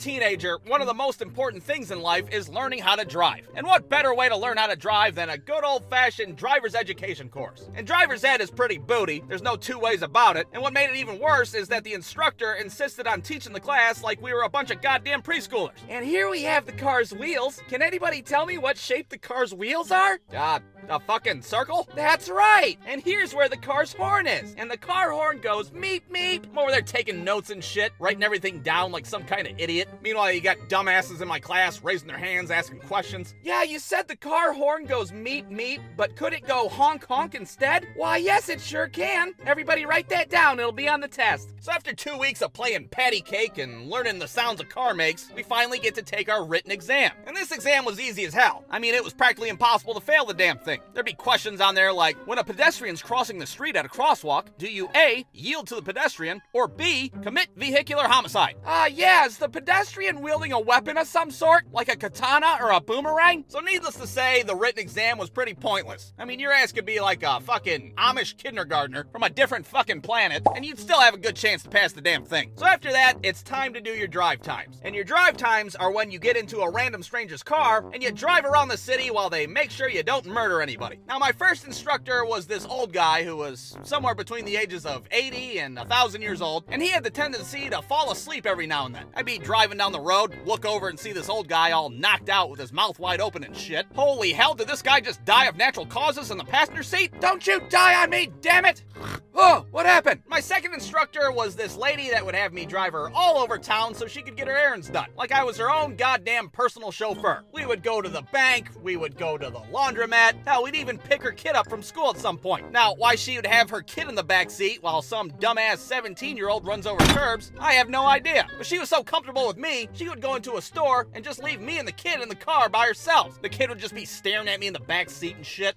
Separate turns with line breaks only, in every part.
teenager, one of the most important things in life is learning how to drive. And what better way to learn how to drive than a good old-fashioned driver's education course? And driver's ed is pretty booty, there's no two ways about it, and what made it even worse is that the instructor insisted on teaching the class like we were a bunch of goddamn preschoolers. And here we have the car's wheels. Can anybody tell me what shape the car's wheels are? A fucking circle? That's right! And here's where the car's horn is. And the car horn goes meep meep. I'm over there taking notes and shit, writing everything down like some kind of idiot. Meanwhile, you got dumbasses in my class raising their hands, asking questions. Yeah, you said the car horn goes meep meep, but could it go honk honk instead? Why, yes, it sure can. Everybody write that down, it'll be on the test. So after 2 weeks of playing patty cake and learning the sounds a car makes, we finally get to take our written exam. And this exam was easy as hell. I mean, it was practically impossible to fail the damn thing. There'd be questions on there like, when a pedestrian's crossing the street at a crosswalk, do you A, yield to the pedestrian, or B, commit vehicular homicide? Yeah, is the pedestrian wielding a weapon of some sort, like a katana or a boomerang? So needless to say, the written exam was pretty pointless. I mean, your ass could be like a fucking Amish kindergartner from a different fucking planet, and you'd still have a good chance to pass the damn thing. So after that, it's time to do your drive times. And your drive times are when you get into a random stranger's car, and you drive around the city while they make sure you don't murder anybody. Now, my first instructor was this old guy who was somewhere between the ages of 80 and 1,000 years old, and he had the tendency to fall asleep every now and then. I'd be driving down the road, look over and see this old guy all knocked out with his mouth wide open and shit. Holy hell, did this guy just die of natural causes in the passenger seat? Don't you die on me, damn it! Oh, what happened? My second instructor was this lady that would have me drive her all over town so she could get her errands done. Like I was her own goddamn personal chauffeur. We would go to the bank, we would go to the laundromat, hell, we'd even pick her kid up from school at some point. Now, why she would have her kid in the back seat while some dumbass 17-year-old runs over curbs, I have no idea. But she was so comfortable with me, she would go into a store and just leave me and the kid in the car by herself. The kid would just be staring at me in the back seat and shit.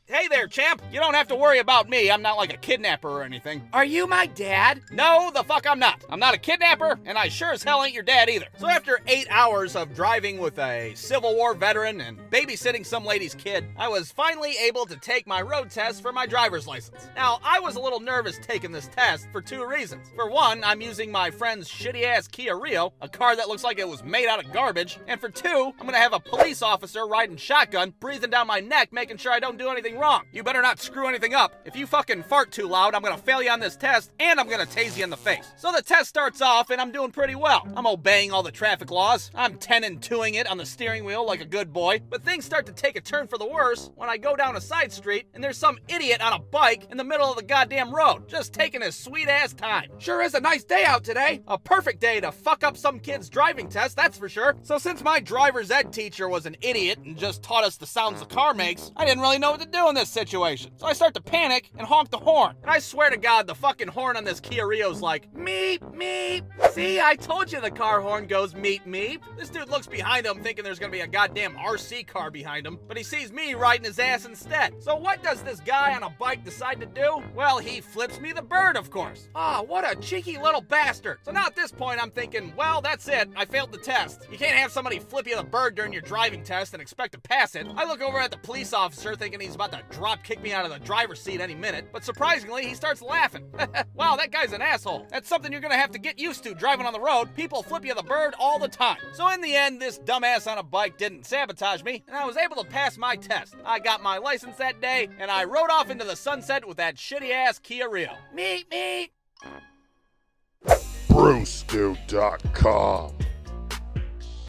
Hey there, champ. You don't have to worry about me. I'm not like a kidnapper or anything. Are you my dad? No, the fuck I'm not. I'm not a kidnapper, and I sure as hell ain't your dad either. So after 8 hours of driving with a Civil War veteran and babysitting some lady's kid, I was finally able to take my road test for my driver's license. Now, I was a little nervous taking this test for 2 reasons. For one, I'm using my friend's shitty-ass Kia Rio, a car that looks like it was made out of garbage. And for 2, I'm gonna have a police officer riding shotgun, breathing down my neck, making sure I don't do anything wrong. You better not screw anything up. If you fucking fart too loud, I'm gonna fail you on this test, and I'm gonna tase you in the face. So the test starts off, and I'm doing pretty well. I'm obeying all the traffic laws. I'm 10 and 2ing it on the steering wheel like a good boy. But things start to take a turn for the worse when I go down a side street, and there's some idiot on a bike in the middle of the goddamn road, just taking his sweet-ass time. Sure is a nice day out today. A perfect day to fuck up some kid's driving test, that's for sure. So since my driver's ed teacher was an idiot and just taught us the sounds the car makes, I didn't really know what to do in this situation. So I start to panic and honk the horn. And I swear to God, the fucking horn on this Kia Rio's like, meep, meep. See, I told you the car horn goes meep, meep. This dude looks behind him thinking there's gonna be a goddamn RC car behind him, but he sees me riding his ass instead. So what does this guy on a bike decide to do? Well, he flips me the bird, of course. What a cheeky little bastard. So now at this point, I'm thinking, well, that's it. I failed the test. You can't have somebody flip you the bird during your driving test and expect to pass it. I look over at the police officer thinking he's about to drop kick me out of the driver's seat any minute, but surprisingly, he starts laughing. Wow, that guy's an asshole. That's something you're gonna have to get used to driving on the road. People flip you the bird all the time. So in the end, this dumbass on a bike didn't sabotage me, and I was able to pass my test. I got my license that day, and I rode off into the sunset with that shitty-ass Kia Rio. Meet me.
Brewsco.com